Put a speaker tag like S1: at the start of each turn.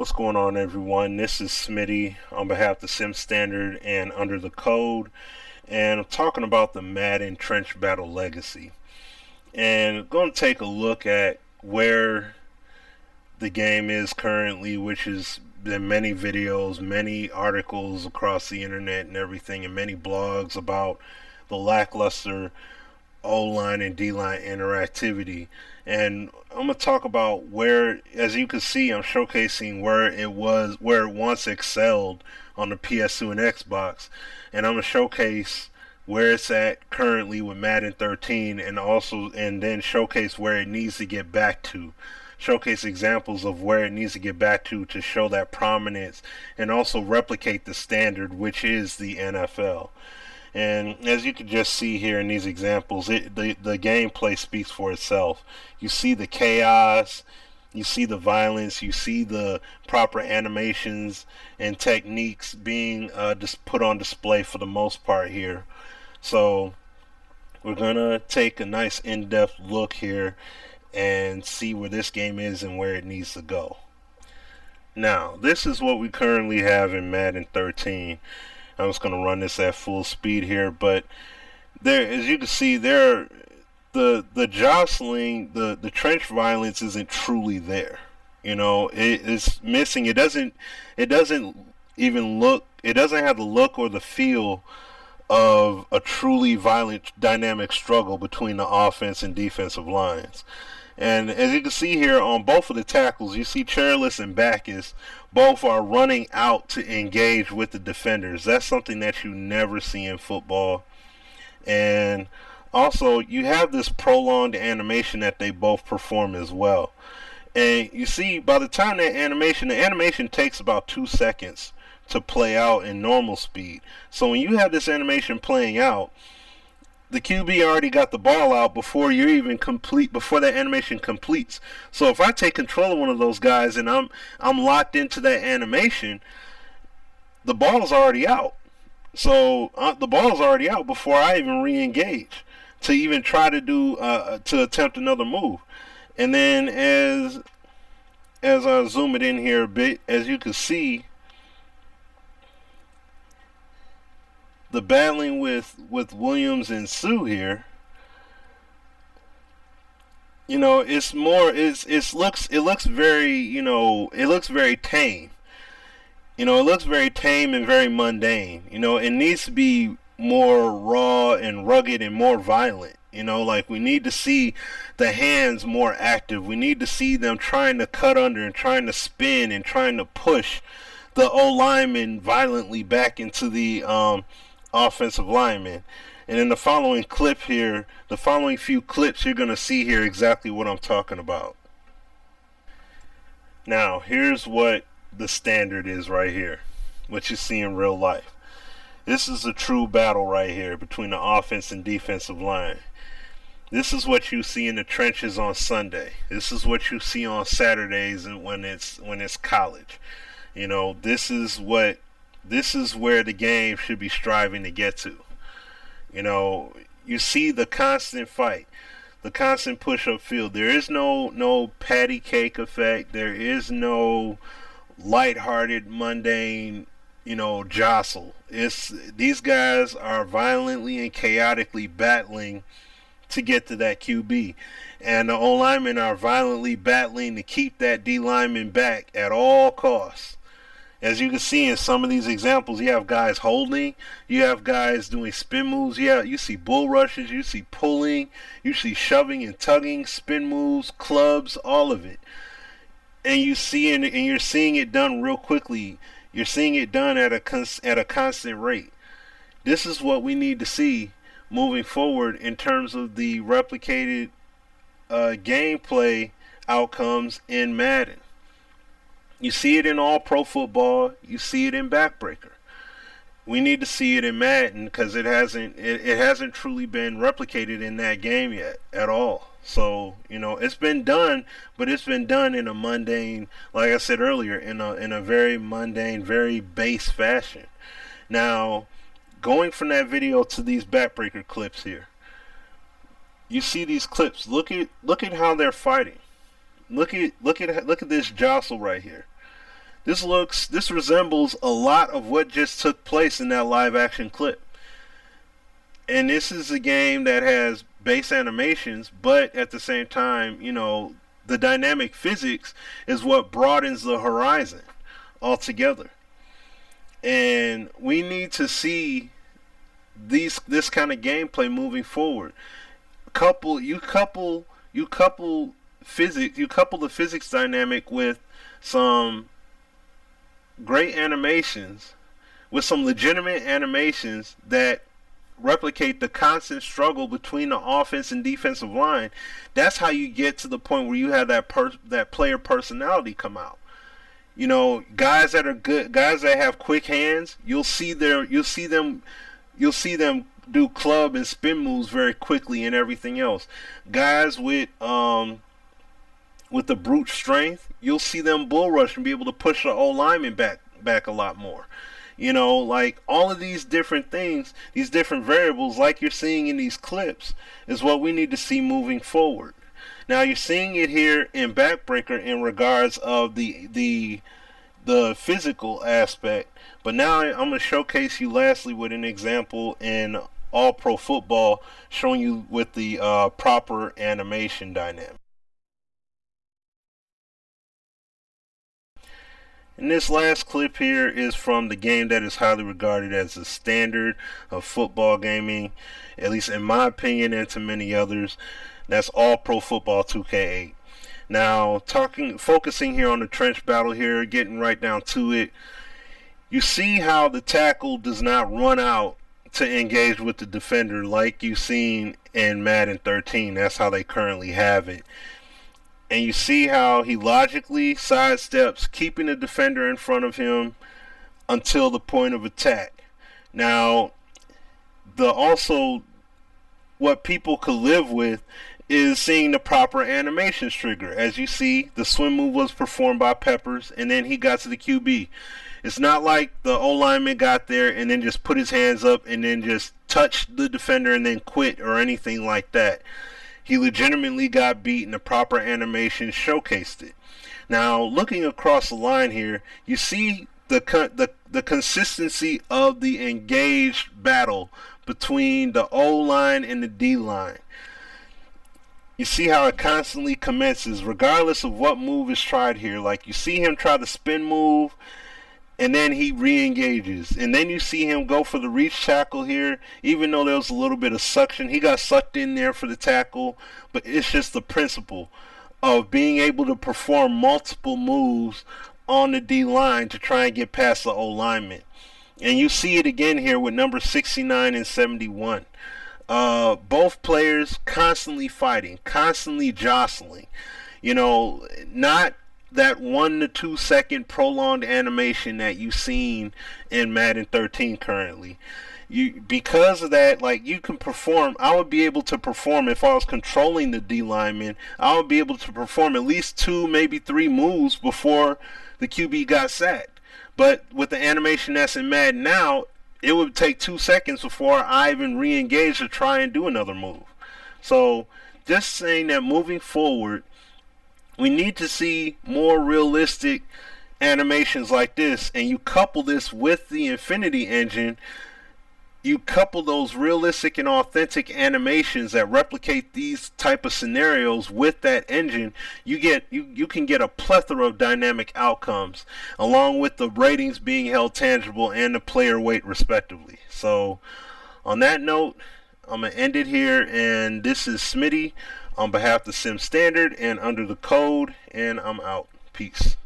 S1: What's going on, everyone? This is Smitty on behalf of the Sim Standard and Under the Code, and I'm talking about the Madden Trench Battle Legacy. And I'm going to take a look at where the game is currently, which is been many videos, many articles across the internet and everything, and many blogs about the lackluster O-line and D-line interactivity. And I'm going to talk about where, as you can see, I'm showcasing where it once excelled on the PS2 and Xbox. And I'm going to showcase where it's at currently with Madden 13, and then showcase where it needs to get back to. Showcase examples of where it needs to get back to show that prominence, and also replicate the standard, which is the NFL. And as you can just see here in these examples, the gameplay speaks for itself. You see the chaos, you see the violence, you see the proper animations and techniques being just put on display for the most part here. So we're gonna take a nice in-depth look here and see where this game is and where it needs to go. Now, this is what we currently have in Madden 13. I'm just going to run this at full speed here, but there, as you can see, the jostling, the trench violence isn't truly there. You know, it's missing. It doesn't even look. It doesn't have the look or the feel of a truly violent, dynamic struggle between the offense and defensive lines. And as you can see here on both of the tackles, you see Chairless and Backus both are running out to engage with the defenders. That's something that you never see in football. And also, you have this prolonged animation that they both perform as well. And you see, by the time the animation takes about 2 seconds to play out in normal speed. So when you have this animation playing out, the QB already got the ball out before that animation completes. So if I take control of one of those guys and I'm locked into that animation, the ball's already out. So the ball's already out before I even re-engage to even try to attempt another move. And then as I zoom it in here a bit, as you can see, the battling with Williams and Sue here, you know, it looks very tame. You know, it looks very tame and very mundane. You know, it needs to be more raw and rugged and more violent. You know, like, we need to see the hands more active. We need to see them trying to cut under and trying to spin and trying to push the O lineman violently back into the offensive lineman. And in the following clip here, the following few clips, you're going to see here exactly what I'm talking about. Now, here's what the standard is right here, what you see in real life. This is a true battle right here between the offense and defensive line. This is what you see in the trenches on Sunday. This is what you see on Saturdays and when it's college. You know, this is where the game should be striving to get to. You know, you see the constant fight, the constant push up field. There is no patty cake effect. There is no lighthearted, mundane, jostle. These guys are violently and chaotically battling to get to that QB. And the O linemen are violently battling to keep that D lineman back at all costs. As you can see in some of these examples, you have guys holding, you have guys doing spin moves, you see bull rushes, you see pulling, you see shoving and tugging, spin moves, clubs, all of it. And you're seeing it done real quickly. You're seeing it done at a constant rate. This is what we need to see moving forward in terms of the replicated gameplay outcomes in Madden. You see it in all pro football. You see it in Backbreaker. We need to see it in Madden because it hasn't truly been replicated in that game yet at all. So, it's been done, but it's been done in a mundane, like I said earlier, in a very mundane, very base fashion. Now, going from that video to these Backbreaker clips here, you see these clips. Look at how they're fighting. Look at this jostle right here. This resembles a lot of what just took place in that live action clip. And this is a game that has base animations, but at the same time, the dynamic physics is what broadens the horizon altogether. And we need to see this kind of gameplay moving forward. You couple the physics dynamic with some great animations, with some legitimate animations that replicate the constant struggle between the offense and defensive line. That's how you get to the point where you have that player personality come out. Guys that are good, guys that have quick hands, you'll see them do club and spin moves very quickly and everything else. Guys with the brute strength, you'll see them bull rush and be able to push the O lineman back a lot more. Like all of these different things, these different variables, like you're seeing in these clips, is what we need to see moving forward. Now you're seeing it here in Backbreaker in regards of the physical aspect, but now I'm going to showcase you lastly with an example in All Pro Football, showing you with the proper animation dynamic. And this last clip here is from the game that is highly regarded as the standard of football gaming, at least in my opinion and to many others. That's All Pro Football 2K8. Now, focusing here on the trench battle here, getting right down to it, you see how the tackle does not run out to engage with the defender like you've seen in Madden 13. That's how they currently have it. And you see how he logically sidesteps, keeping the defender in front of him until the point of attack. Now, what people could live with is seeing the proper animations trigger. As you see, the swim move was performed by Peppers, and then he got to the QB. It's not like the O-lineman got there and then just put his hands up and then just touched the defender and then quit or anything like that. He legitimately got beat, and the proper animation showcased it. Now, looking across the line here, you see the consistency of the engaged battle between the O-line and the D-line. You see how it constantly commences, regardless of what move is tried here. Like, you see him try the spin move, and then he re-engages. And then you see him go for the reach tackle here. Even though there was a little bit of suction, he got sucked in there for the tackle. But it's just the principle of being able to perform multiple moves on the D-line to try and get past the O-lineman. And you see it again here with number 69 and 71. Both players constantly fighting, constantly jostling. Not that 1 to 2 second prolonged animation that you've seen in Madden 13 currently. Because of that, like, you can perform. I would be able to perform if I was controlling the D lineman. I would be able to perform at least 2, maybe 3 moves before the QB got sacked. But with the animation that's in Madden now, it would take 2 seconds before I even re-engage to try and do another move. So, just saying that moving forward, we need to see more realistic animations like this, and you couple this with the Infinity Engine. You couple those realistic and authentic animations that replicate these type of scenarios with that engine, you can get a plethora of dynamic outcomes, along with the ratings being held tangible and the player weight respectively. So on that note, I'm going to end it here, and this is Smitty on behalf of the Sim Standard and Under the Code, and I'm out. Peace.